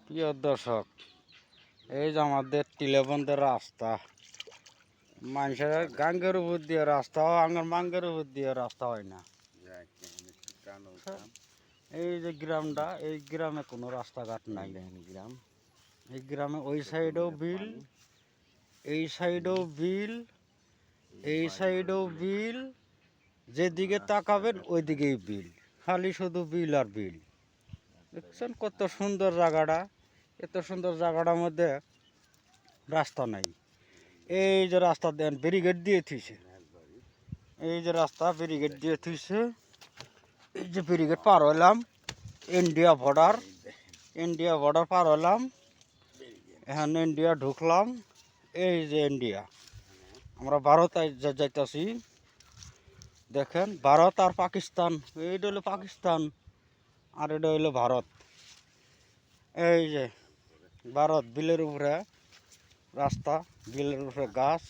প্রিয় দর্শক, এই যে আমাদের টিলেবন্ধের রাস্তা, মানুষের গাঙ্গের উপর দিয়ে রাস্তা হয়, আঙ্গার মাঙ্গের উপর দিয়ে রাস্তা হয় না। এই যে গ্রামটা, এই গ্রামে কোনো রাস্তাঘাট নাই। গ্রাম, এই গ্রামে ওই সাইডেও বিল, এই সাইডেও বিল, এই সাইডেও বিল, যেদিকে তাকাবেন ওই দিকেই বিল, খালি শুধু বিল আর বিল। দেখছেন কত সুন্দর জায়গাটা, এত সুন্দর জায়গাটার মধ্যে রাস্তা নাই। এই যে রাস্তা দেন ব্যারিকেড দিয়ে থুইছে, এই যে রাস্তা ব্যারিকেড দিয়ে থুইছে, এই যে ব্যারিকেড পার হইলাম, ইন্ডিয়া বর্ডার, ইন্ডিয়া বর্ডার পার হইলাম, এখানে ইন্ডিয়া ঢুকলাম। এই যে ইন্ডিয়া, আমরা ভারত যাইতেছি। দেখেন ভারত আর পাকিস্তান, এইটা হলো পাকিস্তান আর এটা হইলো ভারত। এই যে ভারত, বিলের উপরে রাস্তা, বিলের উপরে গাছ।